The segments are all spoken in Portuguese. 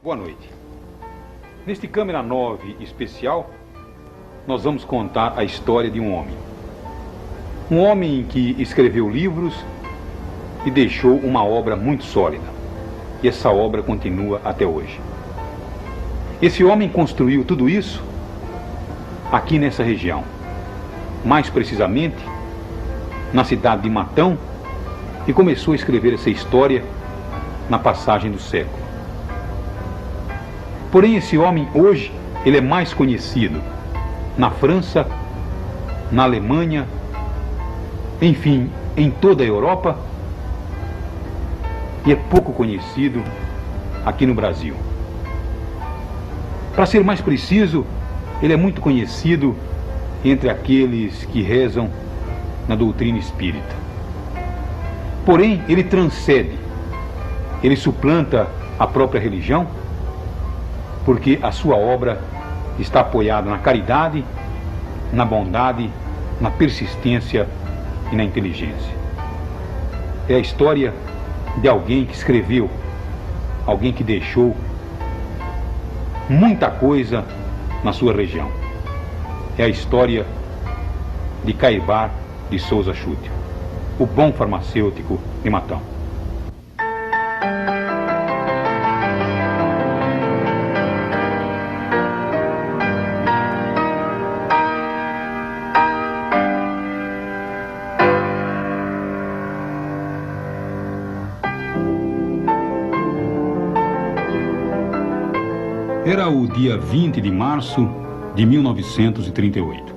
Boa noite. Neste Câmera 9 especial, nós vamos contar a história de um homem. Um homem que escreveu livros e deixou uma obra muito sólida. E essa obra continua até hoje. Esse homem construiu tudo isso aqui nessa região. Mais precisamente, na cidade de Matão, e começou a escrever essa história na passagem do século. Porém, esse homem hoje, ele é mais conhecido na França, na Alemanha, enfim, em toda a Europa, e é pouco conhecido aqui no Brasil. Para ser mais preciso, ele é muito conhecido entre aqueles que rezam na doutrina espírita. Porém, ele transcende, ele suplanta a própria religião, porque a sua obra está apoiada na caridade, na bondade, na persistência e na inteligência. É a história de alguém que escreveu, alguém que deixou muita coisa na sua região. É a história de Cairbar de Souza Schuttel, o bom farmacêutico de Matão. Era o dia 20 de março de 1938.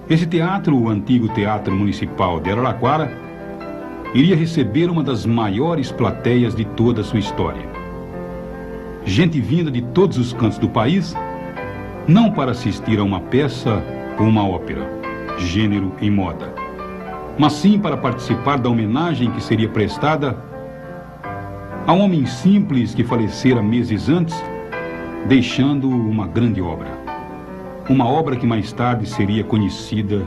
Esse teatro, o antigo Teatro Municipal de Araraquara, iria receber uma das maiores plateias de toda a sua história. Gente vinda de todos os cantos do país, não para assistir a uma peça ou uma ópera, gênero e moda, mas sim para participar da homenagem que seria prestada a um homem simples que falecera meses antes, deixando uma grande obra. Uma obra que mais tarde seria conhecida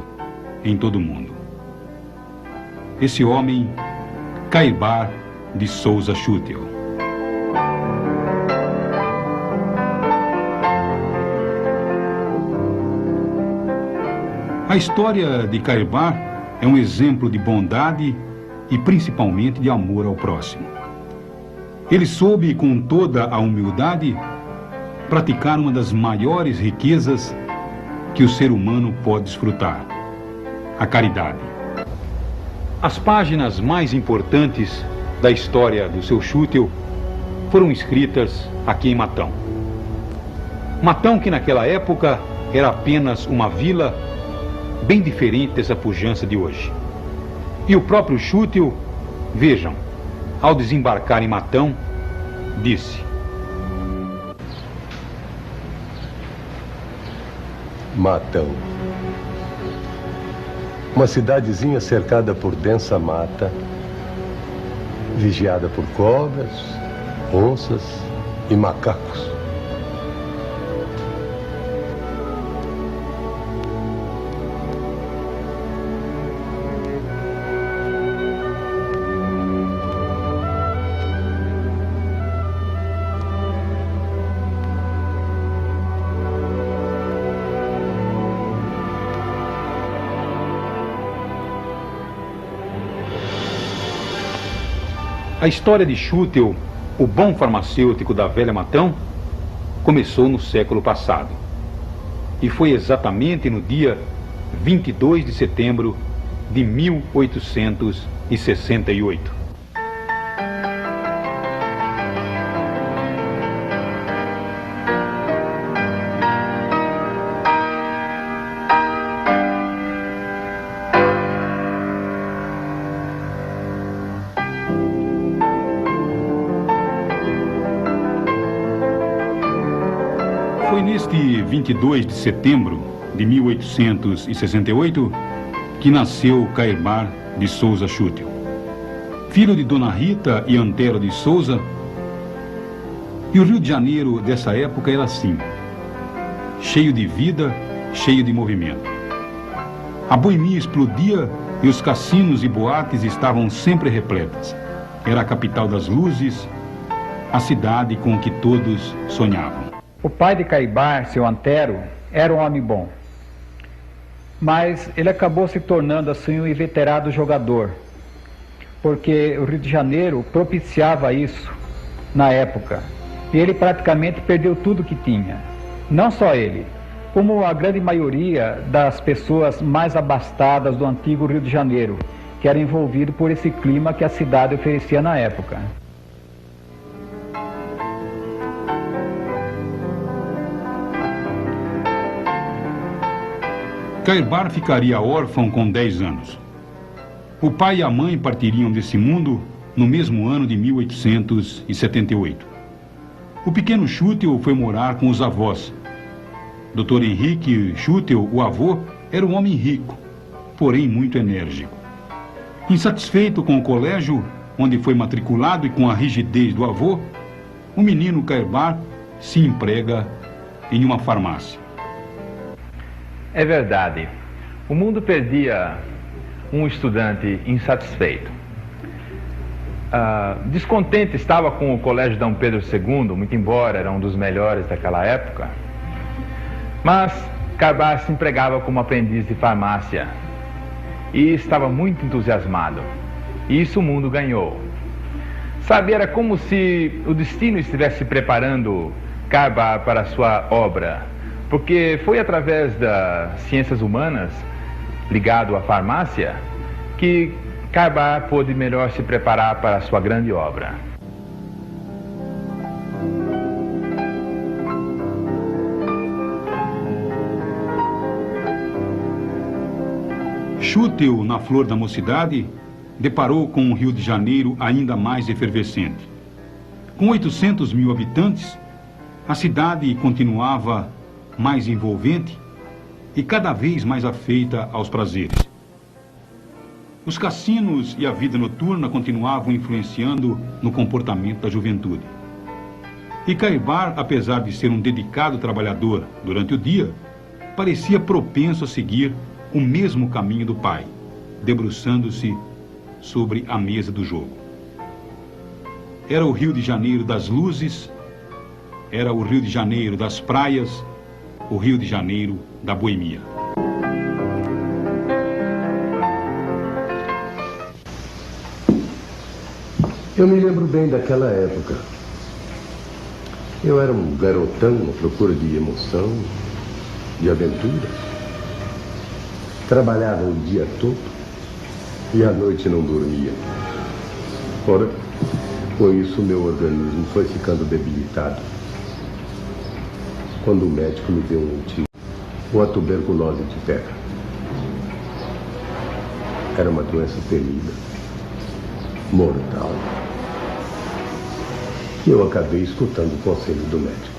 em todo o mundo. Esse homem, Cairbar de Souza Schuttel. A história de Cairbar é um exemplo de bondade e principalmente de amor ao próximo. Ele soube, com toda a humildade, praticar uma das maiores riquezas que o ser humano pode desfrutar: a caridade. As páginas mais importantes da história do seu Schuttel foram escritas aqui em Matão. Matão, que naquela época era apenas uma vila bem diferente dessa pujança de hoje. E o próprio Schuttel, vejam, ao desembarcar em Matão, disse: Matão. Uma cidadezinha cercada por densa mata, vigiada por cobras, onças e macacos. A história de Schuttel, o bom farmacêutico da velha Matão, começou no século passado. E foi exatamente no dia 22 de setembro de 1868. Foi neste 22 de setembro de 1868 que nasceu Cairbar de Souza Schuttel. Filho de Dona Rita e Antero de Souza. E o Rio de Janeiro dessa época era assim, cheio de vida, cheio de movimento. A boemia explodia e os cassinos e boates estavam sempre repletas. Era a capital das luzes, a cidade com que todos sonhavam. O pai de Caibar, seu Antero, era um homem bom, mas ele acabou se tornando assim um inveterado jogador, porque o Rio de Janeiro propiciava isso na época, e ele praticamente perdeu tudo que tinha. Não só ele, como a grande maioria das pessoas mais abastadas do antigo Rio de Janeiro, que era envolvido por esse clima que a cidade oferecia na época. Caibar ficaria órfão com 10 anos. O pai e a mãe partiriam desse mundo no mesmo ano de 1878. O pequeno Schutel foi morar com os avós. Dr. Henrique Schutel, o avô, era um homem rico, porém muito enérgico. Insatisfeito com o colégio, onde foi matriculado e com a rigidez do avô, o menino Caibar se emprega em uma farmácia. É verdade. O mundo perdia um estudante insatisfeito. Descontente estava com o Colégio Dom Pedro II, muito embora era um dos melhores daquela época. Mas Caibar se empregava como aprendiz de farmácia e estava muito entusiasmado. E isso o mundo ganhou. Sabe, era como se o destino estivesse preparando Caibar para a sua obra. Porque foi através das ciências humanas, ligado à farmácia, que Caibar pôde melhor se preparar para a sua grande obra. Schutel, na flor da mocidade, deparou com um Rio de Janeiro ainda mais efervescente. Com 800 mil habitantes, a cidade continuava mais envolvente e cada vez mais afeita aos prazeres. Os cassinos e a vida noturna continuavam influenciando no comportamento da juventude. E Caibar, apesar de ser um dedicado trabalhador durante o dia, parecia propenso a seguir o mesmo caminho do pai, debruçando-se sobre a mesa do jogo. Era o Rio de Janeiro das luzes, era o Rio de Janeiro das praias, o Rio de Janeiro da boemia. Eu me lembro bem daquela época. Eu era um garotão à procura de emoção, de aventura. Trabalhava o dia todo e à noite não dormia. Ora, com isso meu organismo foi ficando debilitado. Quando o médico me deu um notícia, uma tuberculose de terra. Era uma doença temida, mortal. E eu acabei escutando o conselho do médico.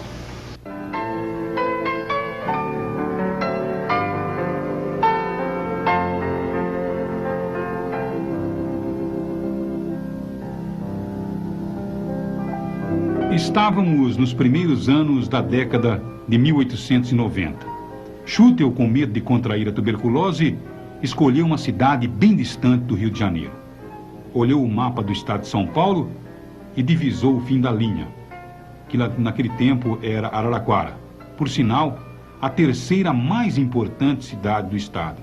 Estávamos nos primeiros anos da década de 1890. Schutel, com medo de contrair a tuberculose, escolheu uma cidade bem distante do Rio de Janeiro. Olhou o mapa do estado de São Paulo e divisou o fim da linha, que naquele tempo era Araraquara, por sinal, a terceira mais importante cidade do estado.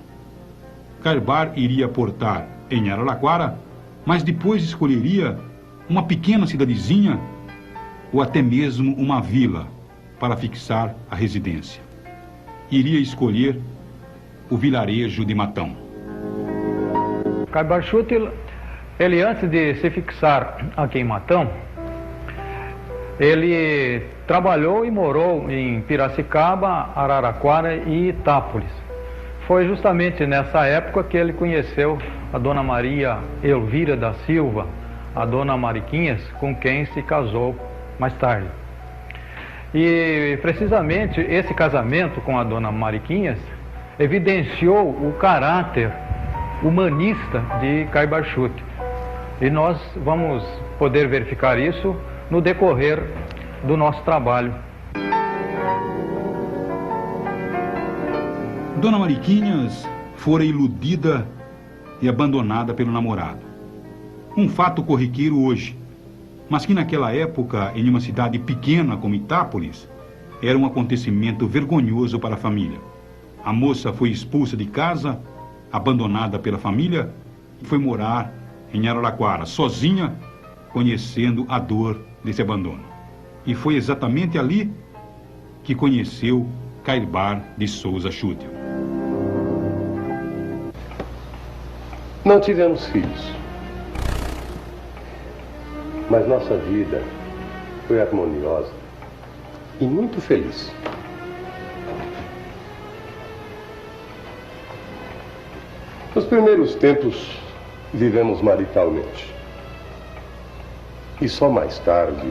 Caibar iria aportar em Araraquara, mas depois escolheria uma pequena cidadezinha ou até mesmo uma vila para fixar a residência. Iria escolher o vilarejo de Matão. Caibar Schutel, ele antes de se fixar aqui em Matão, ele trabalhou e morou em Piracicaba, Araraquara e Itápolis. Foi justamente nessa época que ele conheceu a dona Maria Elvira da Silva, a dona Mariquinhas, com quem se casou mais tarde. E precisamente esse casamento com a dona Mariquinhas evidenciou o caráter humanista de Caibar Schutel. E nós vamos poder verificar isso no decorrer do nosso trabalho. Dona Mariquinhas fora iludida e abandonada pelo namorado. Um fato corriqueiro hoje, mas que naquela época, em uma cidade pequena como Itápolis, era um acontecimento vergonhoso para a família. A moça foi expulsa de casa, abandonada pela família, e foi morar em Araraquara, sozinha, conhecendo a dor desse abandono. E foi exatamente ali que conheceu Cairbar de Souza Schuttel. Não tivemos filhos, mas nossa vida foi harmoniosa e muito feliz. Nos primeiros tempos, vivemos maritalmente. E só mais tarde,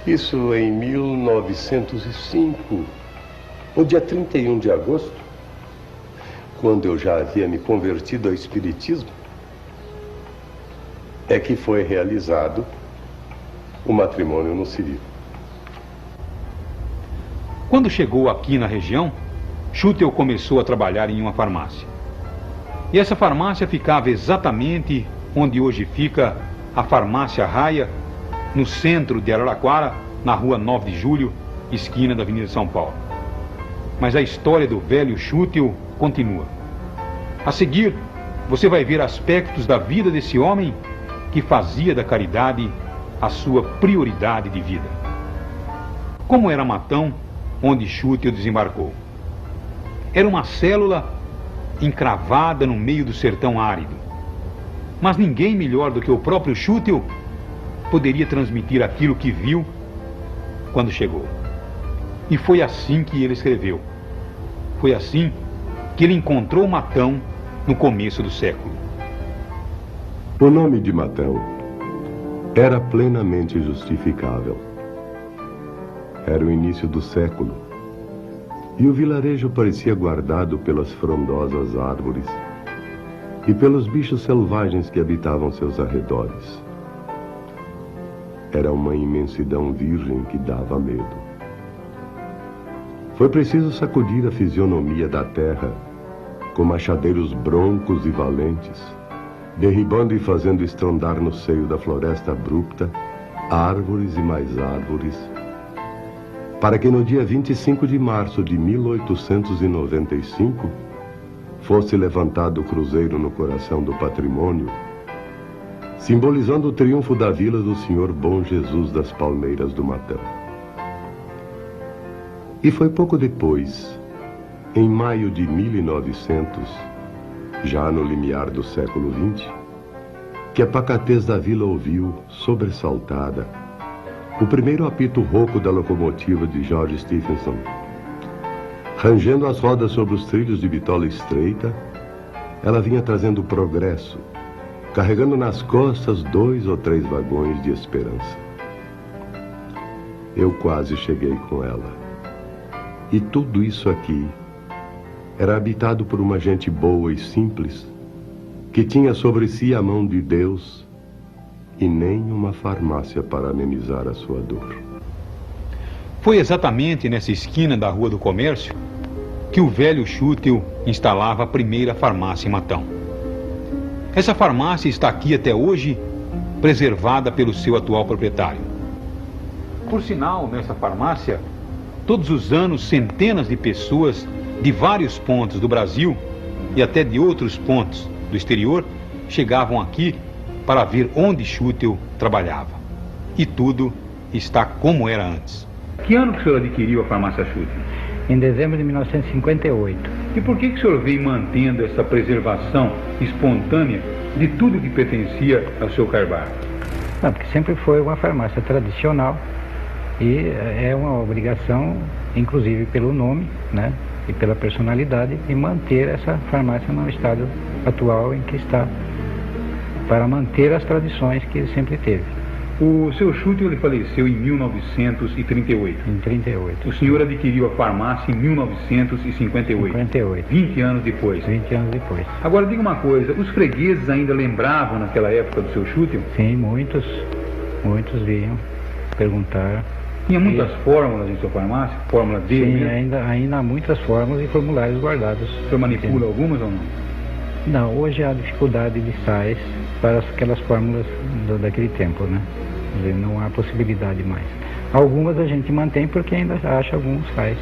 isso em 1905, no dia 31 de agosto, quando eu já havia me convertido ao espiritismo, é que foi realizado o matrimônio no civil. Quando chegou aqui na região, Schuttel começou a trabalhar em uma farmácia. E essa farmácia ficava exatamente onde hoje fica a Farmácia Raia, no centro de Araraquara, na rua 9 de Julho, esquina da Avenida São Paulo. Mas a história do velho Schuttel continua. A seguir, você vai ver aspectos da vida desse homem que fazia da caridade a sua prioridade de vida. Como era Matão, onde Schuttel desembarcou? Era uma célula encravada no meio do sertão árido. Mas ninguém melhor do que o próprio Schuttel poderia transmitir aquilo que viu quando chegou. E foi assim que ele escreveu. Foi assim que ele encontrou Matão no começo do século. O nome de Matão era plenamente justificável. Era o início do século e o vilarejo parecia guardado pelas frondosas árvores e pelos bichos selvagens que habitavam seus arredores. Era uma imensidão virgem que dava medo. Foi preciso sacudir a fisionomia da terra com machadeiros broncos e valentes, derribando e fazendo estrondar no seio da floresta abrupta árvores e mais árvores, para que no dia 25 de março de 1895 fosse levantado o cruzeiro no coração do patrimônio, simbolizando o triunfo da vila do Senhor Bom Jesus das Palmeiras do Matão. E foi pouco depois, em maio de 1900, já no limiar do século XX, que a pacatez da vila ouviu, sobressaltada, o primeiro apito rouco da locomotiva de George Stephenson. Rangendo as rodas sobre os trilhos de bitola estreita, ela vinha trazendo progresso, carregando nas costas 2 ou 3 vagões de esperança. Eu quase cheguei com ela. E tudo isso aqui era habitado por uma gente boa e simples, que tinha sobre si a mão de Deus e nem uma farmácia para amenizar a sua dor. Foi exatamente nessa esquina da Rua do Comércio que o velho Schuttel instalava a primeira farmácia em Matão. Essa farmácia está aqui até hoje, preservada pelo seu atual proprietário. Por sinal, nessa farmácia, todos os anos, centenas de pessoas de vários pontos do Brasil e até de outros pontos do exterior chegavam aqui para ver onde Schuttel trabalhava. E tudo está como era antes. Que ano que o senhor adquiriu a farmácia Schuttel? Em dezembro de 1958. E por que o senhor veio mantendo essa preservação espontânea de tudo que pertencia ao seu Cairbar? Não, porque sempre foi uma farmácia tradicional e é uma obrigação, inclusive pelo nome, né, e pela personalidade, de manter essa farmácia no estado atual em que está, para manter as tradições que ele sempre teve. O seu Schuttel, ele faleceu em 1938. Em 38. O senhor adquiriu a farmácia em 1958. 58. 20 anos depois. 20 anos depois. Agora, diga uma coisa, os fregueses ainda lembravam naquela época do seu Schuttel? Sim, muitos vinham perguntar. Tinha muitas fórmulas em sua farmácia? Fórmula D? Sim, mesmo? ainda há muitas fórmulas e formulários guardados. O senhor manipula algumas ou não? Não, hoje há dificuldade de sais para aquelas fórmulas daquele tempo, né? Quer dizer, não há possibilidade mais. Algumas a gente mantém porque ainda acha alguns sais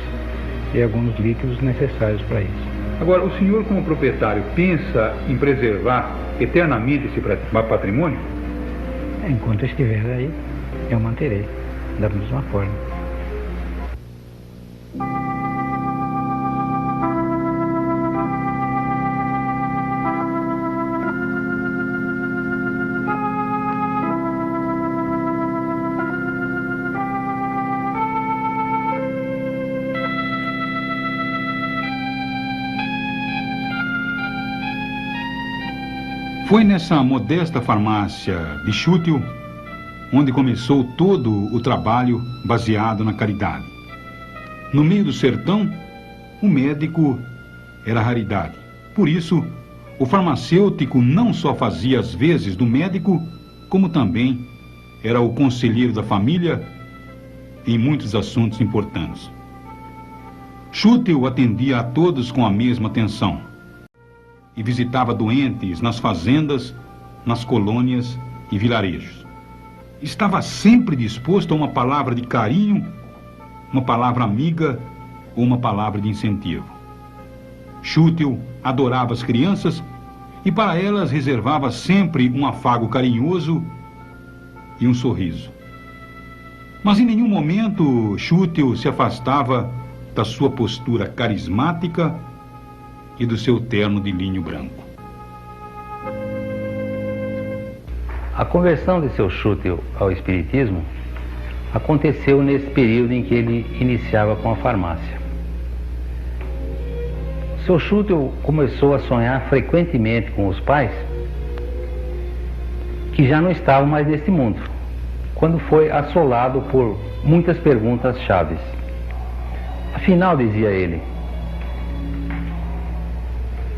e alguns líquidos necessários para isso. Agora, o senhor, como proprietário, pensa em preservar eternamente esse patrimônio? Enquanto eu estiver aí, eu manterei da mesma forma. Foi nessa modesta farmácia de Schuttel onde começou todo o trabalho baseado na caridade. No meio do sertão, o médico era raridade. Por isso, o farmacêutico não só fazia as vezes do médico, como também era o conselheiro da família em muitos assuntos importantes. Schuttel atendia a todos com a mesma atenção e visitava doentes nas fazendas, nas colônias e vilarejos. Estava sempre disposto a uma palavra de carinho, uma palavra amiga ou uma palavra de incentivo. Schuttel adorava as crianças e para elas reservava sempre um afago carinhoso e um sorriso. Mas em nenhum momento Schuttel se afastava da sua postura carismática e do seu terno de linho branco. A conversão de seu Schuttel ao espiritismo aconteceu nesse período em que ele iniciava com a farmácia. Seu Schuttel começou a sonhar frequentemente com os pais que já não estavam mais nesse mundo, quando foi assolado por muitas perguntas chaves. Afinal, dizia ele,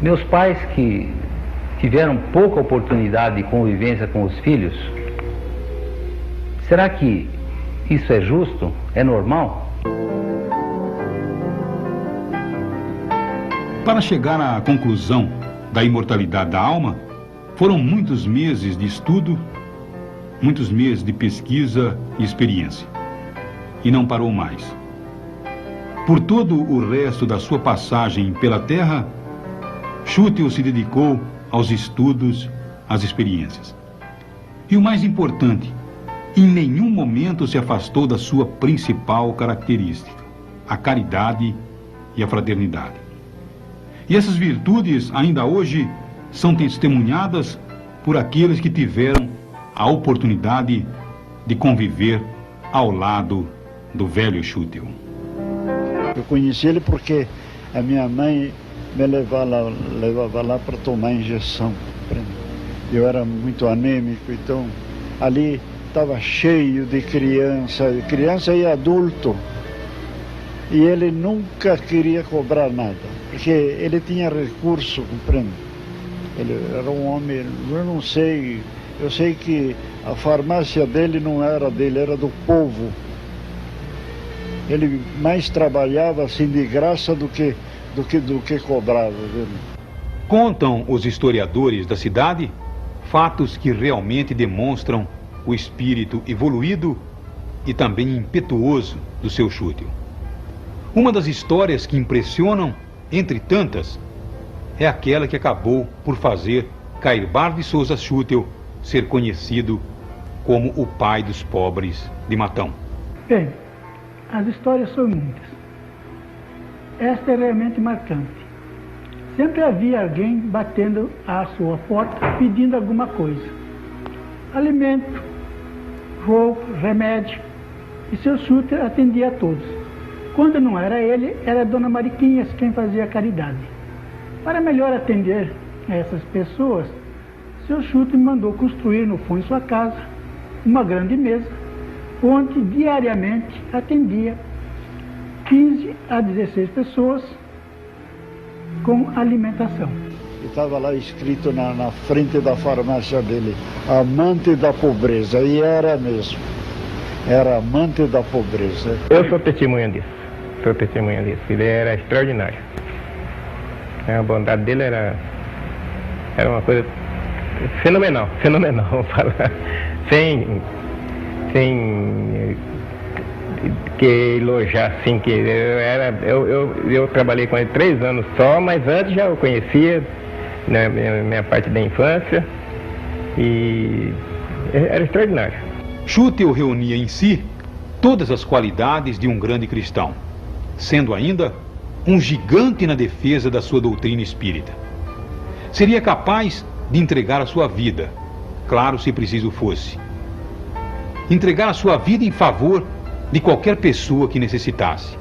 meus pais que tiveram pouca oportunidade de convivência com os filhos, será que isso é justo? É normal? Para chegar à conclusão da imortalidade da alma, foram muitos meses de estudo, muitos meses de pesquisa e experiência. E não parou mais. Por todo o resto da sua passagem pela Terra, Schuttel se dedicou aos estudos, às experiências. E o mais importante, em nenhum momento se afastou da sua principal característica, a caridade e a fraternidade. E essas virtudes, ainda hoje, são testemunhadas por aqueles que tiveram a oportunidade de conviver ao lado do velho Schuttel. Eu conheci ele porque a minha mãe me levava lá para tomar injeção. Eu era muito anêmico, então ali estava cheio de criança e adulto. E ele nunca queria cobrar nada, porque ele tinha recurso, compreende? Ele era um homem, eu sei que a farmácia dele não era dele, era do povo. Ele mais trabalhava assim de graça do que cobrava. Viu? Contam os historiadores da cidade fatos que realmente demonstram o espírito evoluído e também impetuoso do seu Schuttel. Uma das histórias que impressionam, entre tantas, é aquela que acabou por fazer Cairbar de Souza Schuttel ser conhecido como o pai dos pobres de Matão. Bem, as histórias são muitas. Esta é realmente marcante. Sempre havia alguém batendo à sua porta pedindo alguma coisa. Alimento, roupa, remédio. E seu Schuttel atendia a todos. Quando não era ele, era a dona Mariquinhas quem fazia a caridade. Para melhor atender a essas pessoas, seu Schuttel mandou construir no fundo de sua casa uma grande mesa, onde diariamente atendia 15 a 16 pessoas com alimentação. E estava lá escrito na frente da farmácia dele, amante da pobreza, e era mesmo. Era amante da pobreza. Eu sou testemunha disso. Ele era extraordinário. A bondade dele era uma coisa fenomenal, vamos falar. sem que elogiar, assim, que eu trabalhei com ele 3 anos só, mas antes já o conhecia, na minha parte da infância, e era extraordinário. Schutel reunia em si todas as qualidades de um grande cristão, sendo ainda um gigante na defesa da sua doutrina espírita. Seria capaz de entregar a sua vida, claro, se preciso fosse. Entregar a sua vida em favor de qualquer pessoa que necessitasse.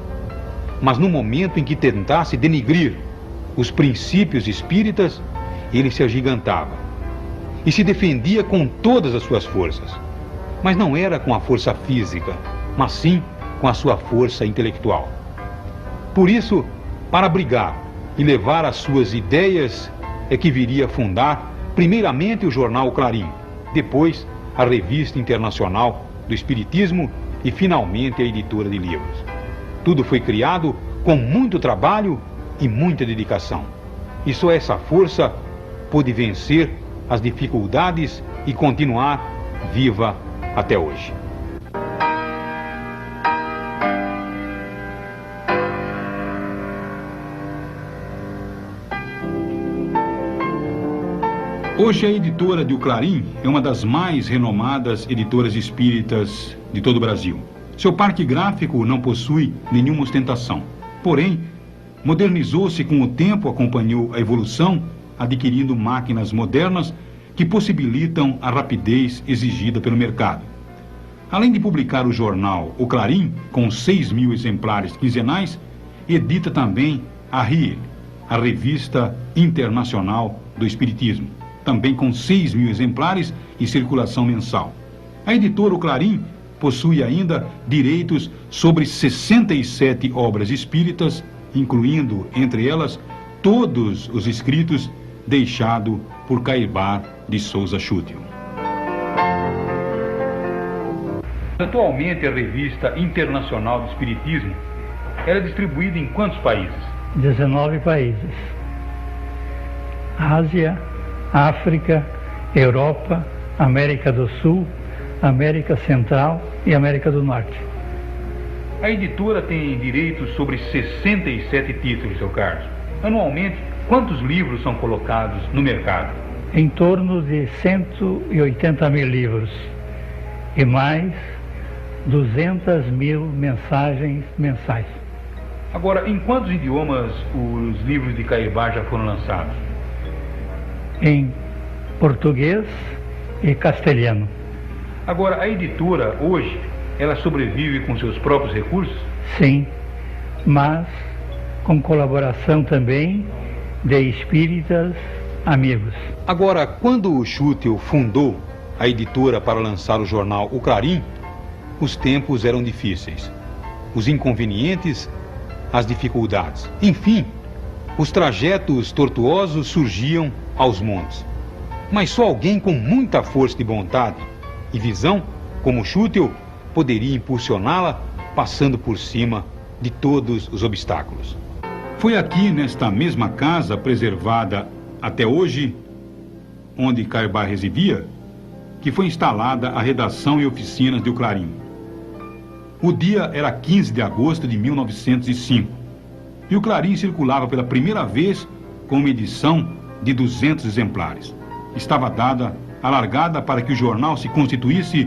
Mas no momento em que tentasse denigrir os princípios espíritas, ele se agigantava e se defendia com todas as suas forças. Mas não era com a força física, mas sim com a sua força intelectual. Por isso, para abrigar e levar as suas ideias, é que viria a fundar primeiramente o jornal Clarim, depois a Revista Internacional do Espiritismo e finalmente a editora de livros. Tudo foi criado com muito trabalho e muita dedicação. E só essa força pôde vencer as dificuldades e continuar viva até hoje. Hoje a editora de O Clarim é uma das mais renomadas editoras espíritas de todo o Brasil. Seu parque gráfico não possui nenhuma ostentação. Porém, modernizou-se com o tempo, acompanhou a evolução, adquirindo máquinas modernas que possibilitam a rapidez exigida pelo mercado. Além de publicar o jornal O Clarim, com 6.000 exemplares quinzenais, edita também a RIE, a Revista Internacional do Espiritismo, também com 6.000 exemplares em circulação mensal. A editora O Clarim possui ainda direitos sobre 67 obras espíritas, incluindo, entre elas, todos os escritos deixados por Cairbar de Souza Schutel. Atualmente, a Revista Internacional do Espiritismo era distribuída em quantos países? 19 países. Ásia, África, Europa, América do Sul, América Central e América do Norte. A editora tem direitos sobre 67 títulos, seu Carlos. Anualmente, quantos livros são colocados no mercado? Em torno de 180.000 livros e mais 200.000 mensagens mensais. Agora, em quantos idiomas os livros de Cairbar já foram lançados? Em português e castelhano. Agora, a editora, hoje, ela sobrevive com seus próprios recursos? Sim, mas com colaboração também de espíritas amigos. Agora, quando o Schutel fundou a editora para lançar o jornal O Clarim, os tempos eram difíceis. Os inconvenientes, as dificuldades. Enfim, os trajetos tortuosos surgiam aos montes. Mas só alguém com muita força de vontade e visão, como Schutel, poderia impulsioná-la, passando por cima de todos os obstáculos. Foi aqui, nesta mesma casa, preservada até hoje, onde Cairbar residia, que foi instalada a redação e oficinas de O Clarim. O dia era 15 de agosto de 1905, e O Clarim circulava pela primeira vez com uma edição de 200 exemplares. Estava dada a largada para que o jornal se constituísse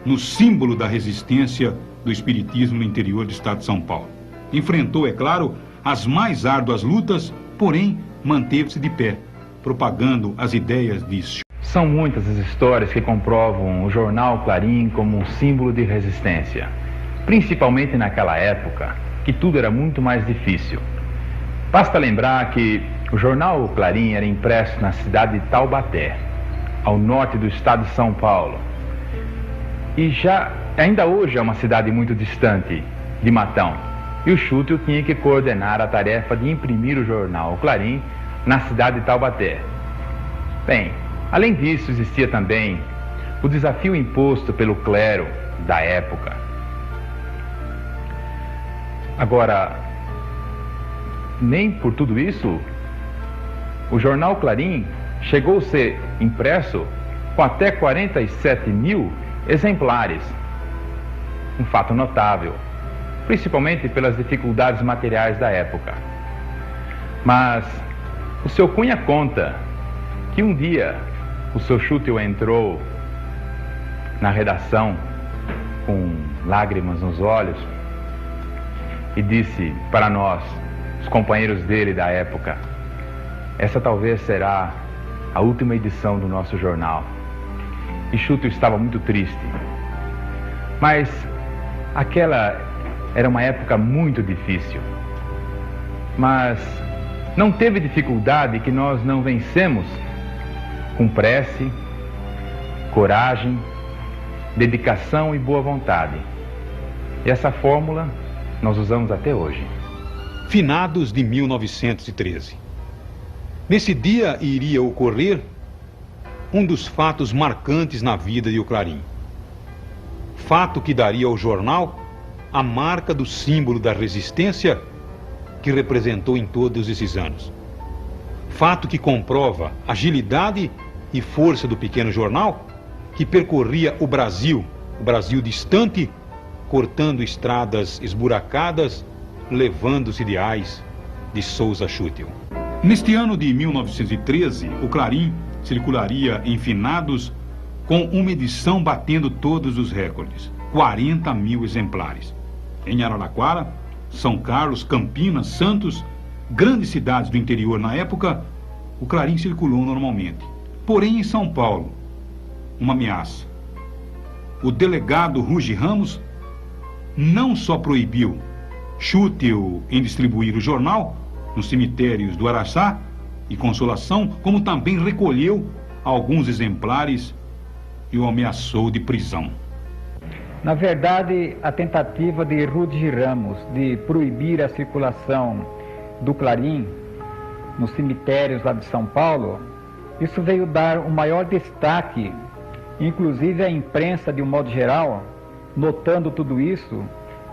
no símbolo da resistência do espiritismo no interior do estado de São Paulo. Enfrentou, é claro, as mais árduas lutas, porém manteve-se de pé, propagando as ideias de... São muitas as histórias que comprovam o jornal Clarim como um símbolo de resistência, principalmente naquela época, que tudo era muito mais difícil. Basta lembrar que o jornal Clarim era impresso na cidade de Taubaté, ao norte do estado de São Paulo. E ainda hoje é uma cidade muito distante de Matão. E o Schutel tinha que coordenar a tarefa de imprimir o jornal Clarim na cidade de Taubaté. Bem, além disso, existia também o desafio imposto pelo clero da época. Agora, nem por tudo isso, o jornal Clarim chegou a ser impresso com até 47.000 exemplares um fato notável, principalmente pelas dificuldades materiais da época. Mas o seu Cunha conta que um dia o seu Schuttel entrou na redação com lágrimas nos olhos e disse para nós, os companheiros dele da época: essa talvez será a última edição do nosso jornal. E Schuttel estava muito triste. Mas aquela era uma época muito difícil. Mas não teve dificuldade que nós não vencemos com prece, coragem, dedicação e boa vontade. E essa fórmula nós usamos até hoje. Finados de 1913. Nesse dia iria ocorrer um dos fatos marcantes na vida de O Clarim. Fato que daria ao jornal a marca do símbolo da resistência que representou em todos esses anos. Fato que comprova a agilidade e força do pequeno jornal que percorria o Brasil distante, cortando estradas esburacadas, levando os ideais de Souza Schuttel. Neste ano de 1913, O Clarim circularia em finados com uma edição batendo todos os recordes, 40 mil exemplares. Em Araraquara, São Carlos, Campinas, Santos, grandes cidades do interior na época, O Clarim circulou normalmente. Porém, em São Paulo, uma ameaça. O delegado Ruge Ramos não só proibiu Schuttel em distribuir o jornal nos cemitérios do Araçá e Consolação, como também recolheu alguns exemplares e o ameaçou de prisão. Na verdade, a tentativa de Ruge Ramos de proibir a circulação do Clarim nos cemitérios lá de São Paulo, isso veio dar um maior destaque, inclusive a imprensa, de um modo geral, notando tudo isso,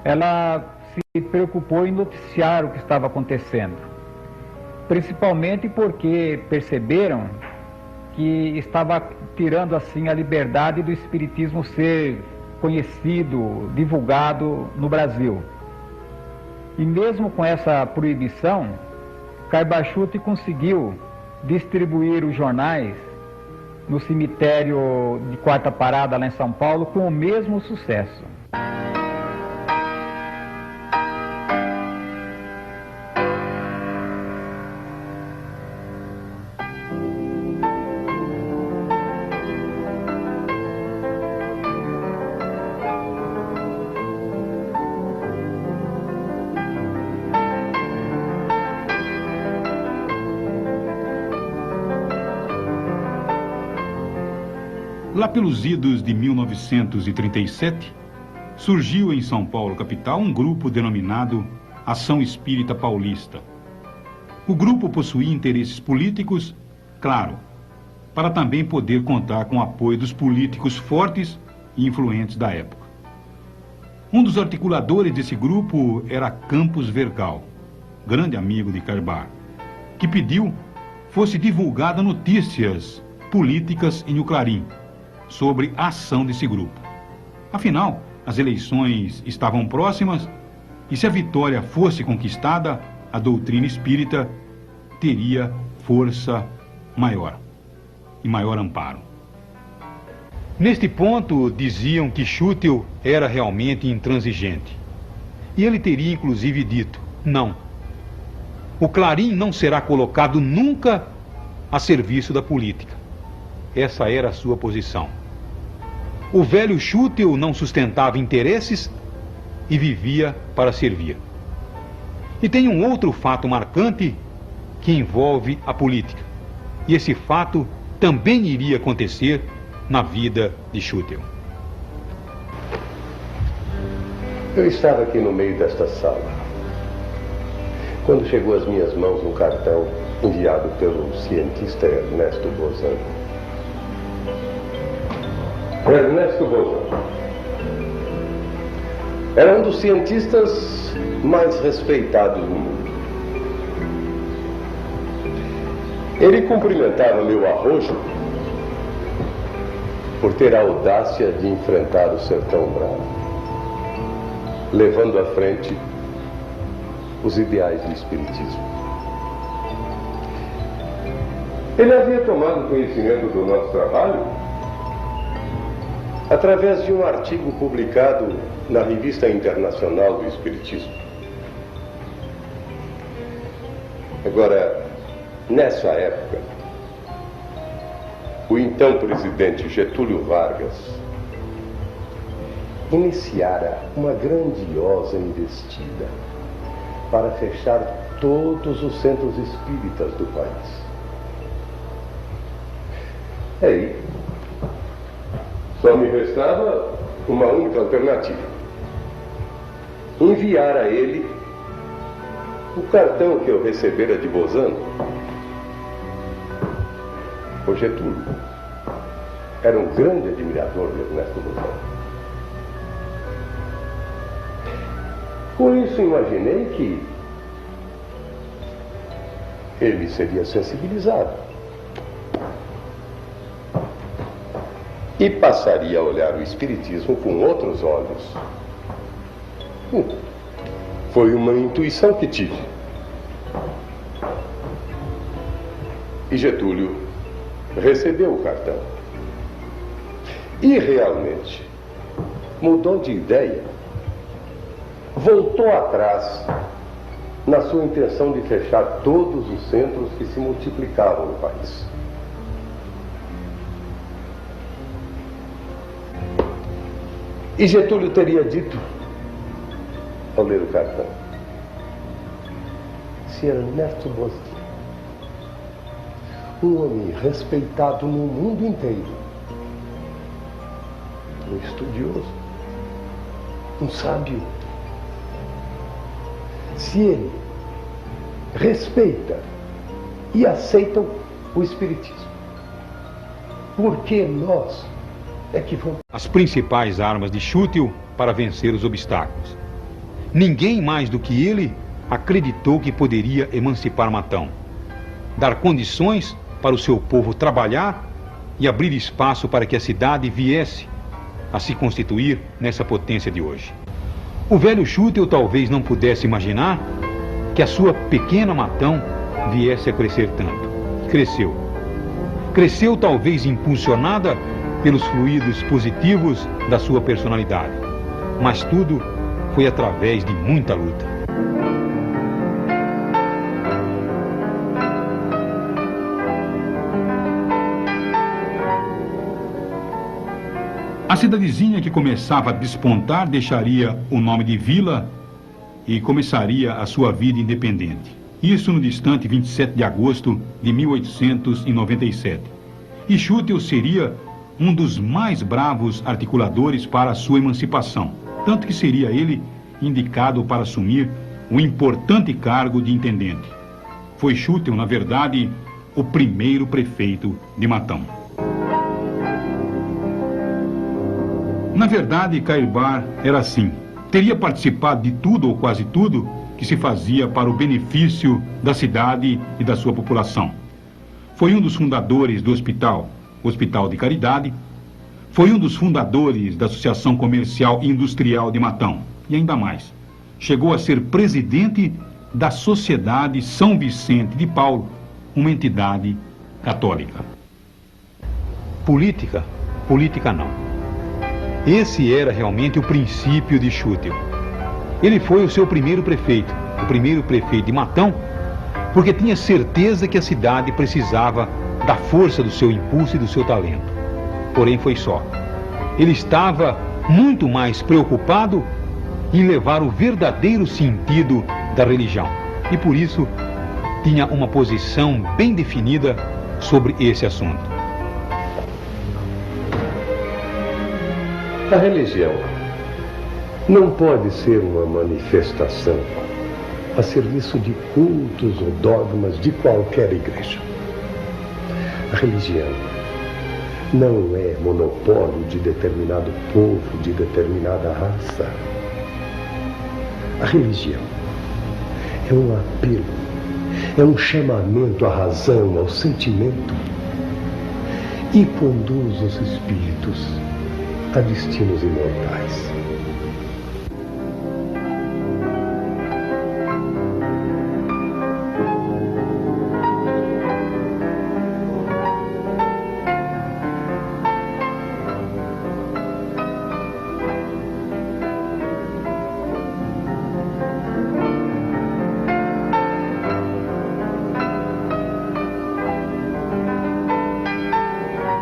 ela se preocupou em noticiar o que estava acontecendo. Principalmente porque perceberam que estava tirando assim a liberdade do espiritismo ser conhecido, divulgado no Brasil. E mesmo com essa proibição, Carbachute conseguiu distribuir os jornais no cemitério de Quarta Parada, lá em São Paulo, com o mesmo sucesso. Lá pelos idos de 1937, surgiu em São Paulo, capital, um grupo denominado Ação Espírita Paulista. O grupo possuía interesses políticos, claro, para também poder contar com o apoio dos políticos fortes e influentes da época. Um dos articuladores desse grupo era Campos Vergal, grande amigo de Carbar, que pediu fosse divulgada notícias políticas em O Clarim sobre a ação desse grupo. Afinal, as eleições estavam próximas e se a vitória fosse conquistada, a doutrina espírita teria força maior e maior amparo. Neste ponto, diziam que Schuttel era realmente intransigente. E ele teria inclusive dito: não, o Clarim não será colocado nunca a serviço da política. Essa era a sua posição. O velho Schuttel não sustentava interesses e vivia para servir. E tem um outro fato marcante que envolve a política. E esse fato também iria acontecer na vida de Schuttel. Eu estava aqui no meio desta sala, quando chegou às minhas mãos um cartão enviado pelo cientista Ernesto Bozano. Ernesto Bozano era um dos cientistas mais respeitados do mundo. Ele cumprimentava meu arrojo por ter a audácia de enfrentar o sertão bravo. levando à frente os ideais do Espiritismo. Ele havia tomado conhecimento do nosso trabalho através de um artigo publicado na Revista Internacional do Espiritismo. Agora, nessa época, o então presidente Getúlio Vargas iniciara uma grandiosa investida para fechar todos os centros espíritas do país. Aí, só me restava uma única alternativa: enviar a ele o cartão que eu recebera de Bozano. O Getúlio era um grande admirador de Ernesto Bozano. Com isso, imaginei que ele seria sensibilizado e passaria a olhar o Espiritismo com outros olhos. Foi uma intuição que tive. E Getúlio recebeu o cartão. E realmente mudou de ideia. Voltou atrás na sua intenção de fechar todos os centros que se multiplicavam no país. E Getúlio teria dito, ao ler o cartão, se Ernesto Bozano, um homem respeitado no mundo inteiro, um estudioso, um sábio, se ele respeita e aceita o Espiritismo, por que nós é que vamos... As principais armas de Schüttel para vencer os obstáculos. Ninguém mais do que ele acreditou que poderia emancipar Matão, dar condições para o seu povo trabalhar e abrir espaço para que a cidade viesse a se constituir nessa potência de hoje. O velho Schüttel talvez não pudesse imaginar que a sua pequena Matão viesse a crescer tanto. Cresceu. Cresceu talvez impulsionada pelos fluidos positivos da sua personalidade. Mas tudo foi através de muita luta. A cidadezinha que começava a despontar deixaria o nome de vila e começaria a sua vida independente. Isso no distante 27 de agosto de 1897. E Schüttel seria um dos mais bravos articuladores para a sua emancipação, tanto que seria ele indicado para assumir o importante cargo de intendente. Foi Schüttel, na verdade, o primeiro prefeito de Matão. Na verdade, Cairbar era assim. Teria participado de tudo ou quase tudo que se fazia para o benefício da cidade e da sua população. Foi um dos fundadores do Hospital de Caridade, foi um dos fundadores da Associação Comercial e Industrial de Matão, e ainda mais, chegou a ser presidente da Sociedade São Vicente de Paulo, uma entidade católica. Política não. Esse era realmente o princípio de Schüttel. Ele foi o seu primeiro prefeito, o primeiro prefeito de Matão, porque tinha certeza que a cidade precisava da força do seu impulso e do seu talento. Porém, foi só. Ele estava muito mais preocupado em levar o verdadeiro sentido da religião. E por isso, tinha uma posição bem definida sobre esse assunto. A religião não pode ser uma manifestação a serviço de cultos ou dogmas de qualquer igreja. A religião não é monopólio de determinado povo, de determinada raça. A religião é um apelo, é um chamamento à razão, ao sentimento, e conduz os espíritos a destinos imortais.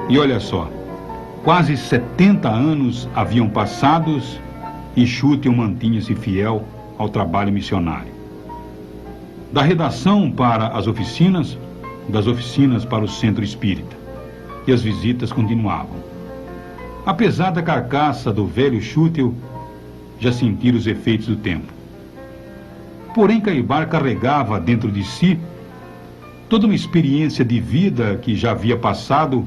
E olha só, quase 70 anos haviam passados e Schüttel mantinha-se fiel ao trabalho missionário. Da redação para as oficinas, das oficinas para o centro espírita. E as visitas continuavam. Apesar da carcaça do velho Schüttel já sentir os efeitos do tempo. Porém, Caibar carregava dentro de si toda uma experiência de vida que já havia passado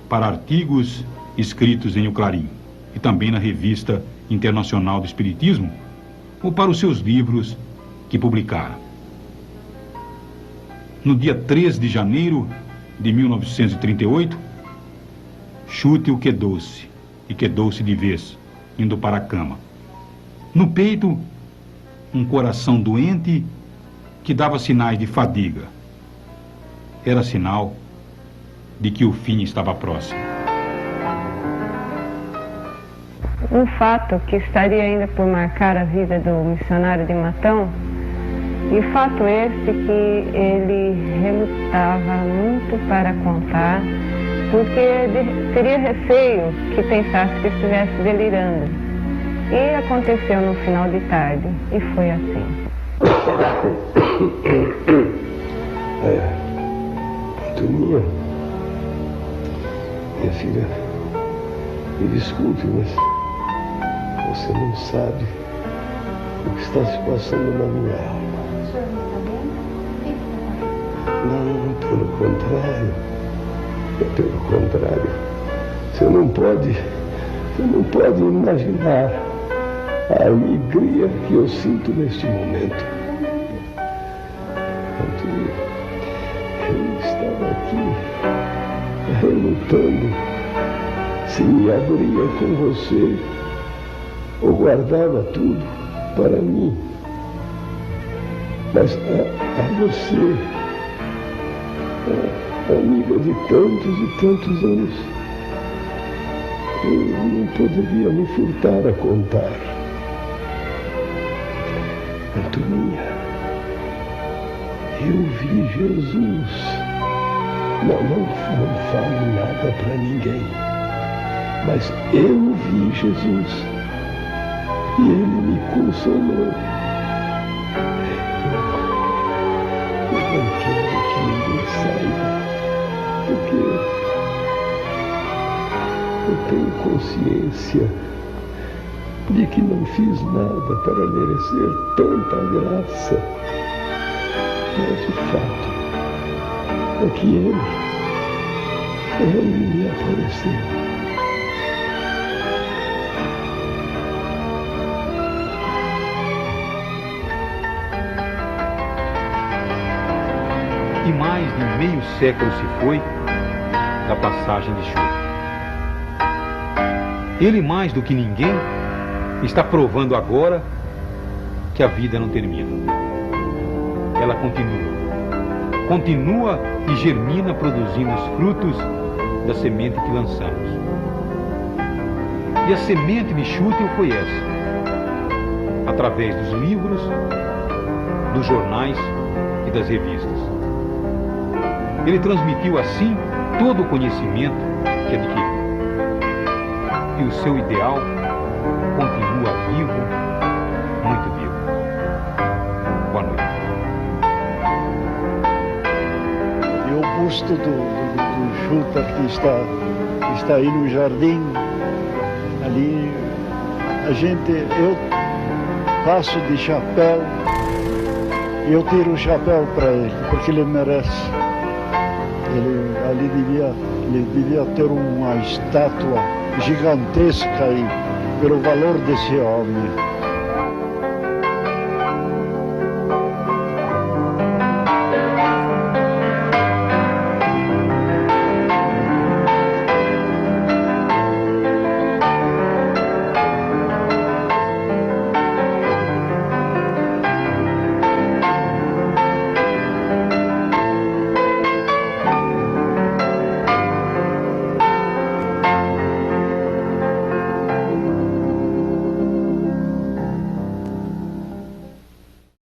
para artigos escritos em O Clarim e também na Revista Internacional do Espiritismo ou para os seus livros que publicara. No dia 3 de janeiro de 1938, Schüttel quedou-se, e quedou-se de vez, indo para a cama. No peito, um coração doente que dava sinais de fadiga. Era sinal de que o fim estava próximo. Um fato que estaria ainda por marcar a vida do missionário de Matão, e fato esse que ele relutava muito para contar, porque teria receio que pensasse que estivesse delirando. E aconteceu no final de tarde, e foi assim. Toninha, minha filha, me desculpe, mas você não sabe o que está se passando na minha alma. O senhor não está bem? Não, pelo contrário. Pelo contrário. Você não pode imaginar a alegria que eu sinto neste momento. Antônio, eu estava aqui relutando se me abria com você ou guardava tudo para mim. Mas a você, amiga de tantos e tantos anos, eu não poderia me furtar a contar. Antoninha, eu vi Jesus. Não fale nada para ninguém, mas eu vi Jesus e Ele me consolou. Eu não quero que ninguém saiba, porque eu tenho consciência de que não fiz nada para merecer tanta graça. Mas o fato é que Ele me apareceu. E mais de meio século se foi da passagem de Schüttel. Ele, mais do que ninguém, está provando agora que a vida não termina. Ela continua e germina, produzindo os frutos da semente que lançamos. E a semente de Schüttel foi essa, através dos livros, dos jornais e das revistas. Ele transmitiu assim todo o conhecimento que adquiriu. E o seu ideal continua vivo, muito vivo. Boa noite. E o busto do Schüttel que está aí no jardim, ali, eu passo de chapéu e eu tiro o chapéu para ele, porque ele merece. Ele devia ter uma estátua gigantesca aí, pelo valor desse homem.